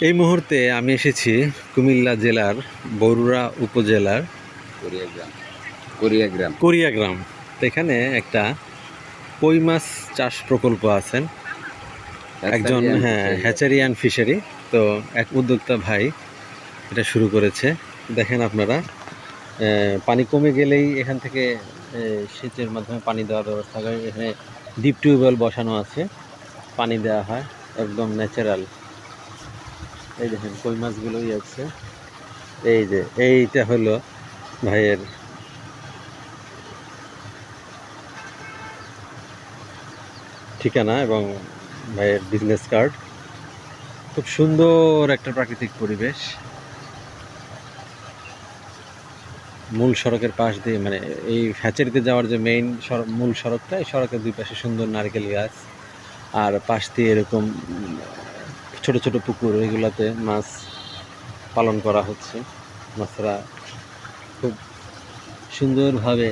এই মুহূর্তে আমি এসেছি কুমিল্লা জেলার বরুড়া উপজেলার কোরিয়াগ্রাম। তো এখানে একটা কই মাছ চাষ প্রকল্প আছেন একজন, হ্যাচারি অ্যান্ড ফিশারি। তো এক উদ্যোক্তা ভাই এটা শুরু করেছে। দেখেন আপনারা, পানি কমে গেলেই এখান থেকে সেচের মাধ্যমে পানি দেওয়ার ব্যবস্থা করে। এখানে ডিপ টিউবওয়েল বসানো আছে, পানি দেওয়া হয় একদম ন্যাচারাল। এই দেখেন কই মাছগুলোই আছে। এই যে এইটা হলো ভাইয়ের ঠিকানা এবং ভাইয়ের বিজনেস কার্ড। খুব সুন্দর একটা প্রাকৃতিক পরিবেশ। মূল সড়কের পাশ দিয়ে, মানে এই হ্যাচারিতে যাওয়ার যে মেইন মূল সড়কটা, এই সড়কের দুই পাশে সুন্দর নারকেল গাছ, আর পাশ দিয়ে এরকম ছোট ছোট পুকুর, এগুলাতে মাছ পালন করা হচ্ছে। মাছরা খুব সুন্দরভাবে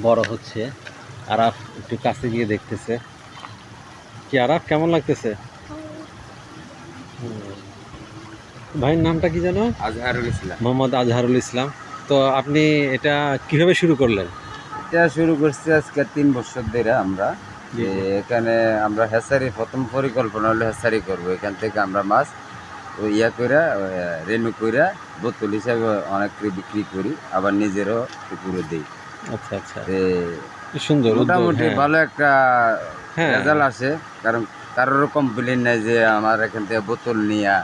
বড় হচ্ছে। আরাফ একটু কাছে গিয়ে দেখতেছে। কি আরাফ, কেমন লাগতেছে? ভাইয়ের নামটা কি জানো? আজহারুল ইসলাম। মোহাম্মদ আজহারুল ইসলাম। তো আপনি এটা কিভাবে শুরু করলেন? এটা শুরু করছি আজকে 3 বছর ধরে আমরা। যে এখানে আমরা হ্যাচারি, প্রথম পরিকল্পনা হলো হ্যাচারি করবো। এখান থেকে আমরা মাছ কইরা রেনু কইরা বোতল হিসাবে অনেক বিক্রি করি, আবার নিজেরও পুকুরে দিই। আচ্ছা আচ্ছা, কি সুন্দর, মোটামুটি ভালো একটা রেজাল্ট আসে। কারণ কারোরও কমপ্লেন নাই যে আমার এখান থেকে বোতল নিয়ে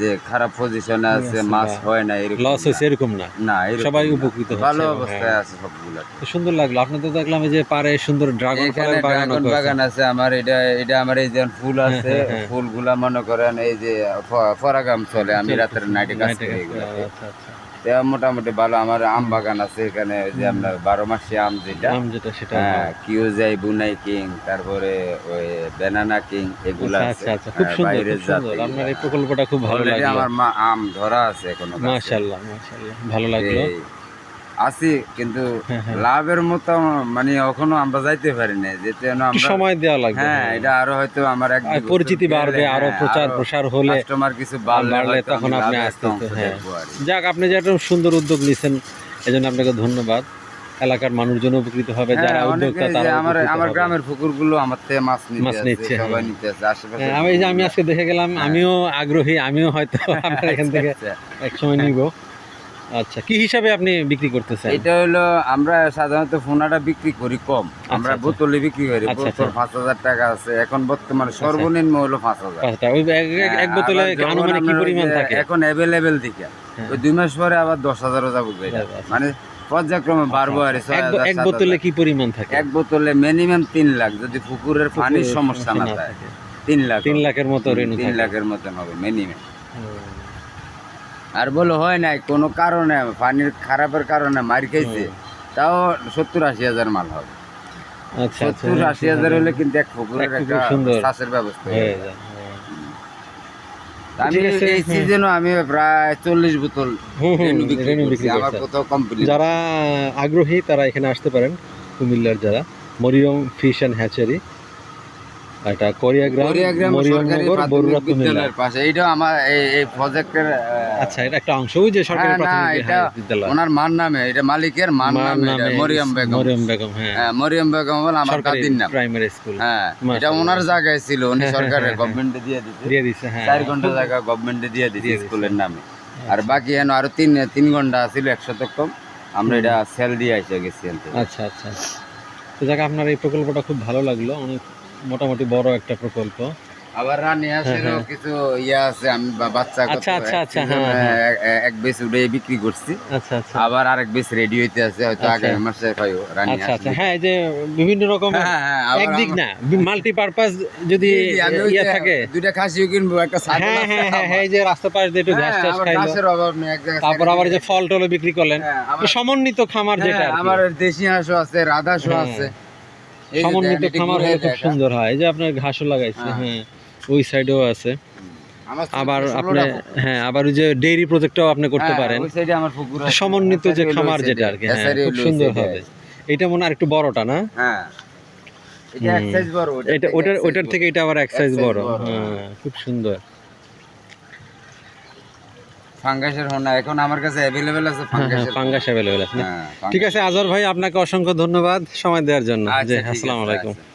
যে খারাপ পজিশনে আছে, মাছ হয় না, এরকম লস হয়েছে এরকম না। না, সবাই উপকৃত হচ্ছে, ভালো অবস্থায় আছে সবগুলো। সুন্দর লাগলো। আপনি তো দেখলাম যে পারে সুন্দর ড্রাগন ফলের বাগান আছে আমার। এটা আমার এই যে ফুল আছে, ফুলগুলা মনে করেন এই যে পরাগাম চলে, আমি রাতের নাইটে কাজ করি এগুলাতে। মোটামুটি ভালো। আমার আম বাগান আছে এখানে, যে আমরা 12 মাসে আম, যেটা সেটা কিউজাই, বুনাই কিং, তারপরে ওই ব্যানানা কিং, এগুলা আছে। খুব সুন্দর। আপনার এই প্রকল্পটা খুব ভালো লাগলো। আমার আম ধরা আছে এখনো। মাশাআল্লাহ, ভালো লাগলো। আছি, কিন্তু লাভের মতো মানে এখনো আমরা যাইতে পারি না, যেতে আমরা সময় দেওয়া লাগবে। এটা আরো হয়তো আমার পরিচিতি বাড়বে, আরো প্রচার প্রসার হলে, কাস্টমার কিছু বাড়লে তখন আপনি আস্তে আস্তে, যাক, আপনি যে একটা সুন্দর উদ্যোগ নিয়েছেন, এজন্য আপনাকে ধন্যবাদ। এলাকার মানুষজন উপকৃত হবে, যারা উদ্যোক্তা তারা। আমার গ্রামের পুকুরগুলো আমার থেকে মাছ নিচ্ছে, সবাই নিতে আছে আশেপাশে। আমি আজকে দেখে গেলাম, আমিও আগ্রহী, আমিও হয়তো আপনার এখান থেকে একসময় নিব। আচ্ছা, কি হিসাবে আপনি বিক্রি করতেছেন? এটা হলো, আমরা সাধারণত ফোনাটা বিক্রি করি কম, আমরা বোতলে বিক্রি করি। বোতল 5,000 টাকা আছে এখন বর্তমানে, সর্বনিম্ন হলো 5,000 টাকা। ওই এক বোতলে আনুমানিক কি পরিমাণ থাকে এখন অ্যাভেলেবেল দিকে? ওই 2 মাস পরে আবার 10,000ও যাবো, মানে পর্যায়ক্রমে বাড়বো। আর এক বোতলে কি পরিমাণ থাকে? এক বোতলে মিনিমাম 3 লাখ, যদি পুকুরের পানির সমস্যা না থাকে। 3 লাখের মতো, 3 লাখের মতন হবে মিনিমাম। আর বলে হয় নাই কোনো কারণে, পানির খারাপের কারণে মার খেয়েছে, তাও 70-80 হাজার মাল হবে। 70-80 হাজার হলে কিন্তু এক পুকুরের একটা চাষের ব্যবস্থা হয়ে যায়। আমি এই সিজনও আমি প্রায় 40 বোতল রেনু বিক্রি করছি। আমার কোথাও কমপ্লিট। যারা আগ্রহী তারা এখানে আসতে পারেন, কুমিল্লার যারা, মরিয়ম ফিশ অ্যান্ড হ্যাচারি, এটা কোরিয়াগ্রাম মরিয়মনগর বরুড়া কুমিল্লার পাশে। এইটা আমার এই প্রজেক্টের, আচ্ছা, এটা একটা অংশ, ওই যে সরকারি প্রাথমিক বিদ্যালয়, ওনার মার নামে, এটা মালিকের মার নামে, মরিয়ম বেগম। হ্যাঁ, মরিয়ম বেগম হল আমার দাদির নাম। প্রাইমারি স্কুল, হ্যাঁ, এটা ওনার জায়গায় ছিল, উনি সরকারের গভর্নমেন্টে দিয়ে দিয়েছে। 4 ঘন্টা জায়গা গভর্নমেন্টে দিয়ে দিয়েছে স্কুলের নামে। আর বাকি এন আরো 3 ঘন্টা ছিল 100 কম, আমরা এটা সেল দিয়ে এসে গেছি। আচ্ছা আচ্ছা, তো যাক, আপনার এই প্রকল্পটা খুব ভালো লাগলো, অনেক মোটামুটি বড় একটা প্রকল্প। আবার রানী হাঁসেরও কিছু আছে, আমি বাচ্চা এক বেশ উঠে বিক্রি করছি। আচ্ছা আচ্ছা, আবার আরেক বেশ রেডি হইতে আছে, হয়তো আগামী মাসে পাইও রানী হাঁস। আচ্ছা, হ্যাঁ, এই যে বিভিন্ন রকম, একদিক না, মাল্টিপারপাস যদি থাকে, 2টা খাসিও কিনবো, একটা ছাগল। হ্যাঁ, এই যে রাস্তা পাশ দিয়ে একটু ঘাস টাস খাইলো, ঘাসের অভাব নেই এক জায়গায়। তারপর আবার যে ফল টল বিক্রি করলেন, সমন্বিত খামার, যেটা আমার দেশি হাঁসও আছে, রাধাসও আছে। সমন্বিত খামার হলে খুব সুন্দর হয়। এই যে আপনার ঘাসও লাগাইছে, হ্যাঁ, ওই সাইডেও আছে। আবার আপনি, আবার ওই যে ডেইরি প্রজেক্টটাও আপনি করতে পারেন, সমন্বিত যে খামার, যেটা আর কি, খুব সুন্দর হবে। এটা মনে হয় একটু বড়টা না? হ্যাঁ, এটা এক সাইজ বড়, এটা ওটার থেকে এটা আবার এক সাইজ size বড়। বড়। হ্যাঁ, খুব সুন্দর। ফাঙ্গাসের হোনা এখন আমার কাছে অ্যাভেলেবেল আছে, হ্যাঁ, ফাঙ্গাসের ফাঙ্গাস অ্যাভেলেবেল আছে না? হ্যাঁ, ঠিক আছে আজহার ভাই, আপনাকে অসংখ্য ধন্যবাদ সময় দেওয়ার জন্য। জি, আচ্ছা, ঠিক আসসালামু আছে, আলাইকুম। আচ্ছা।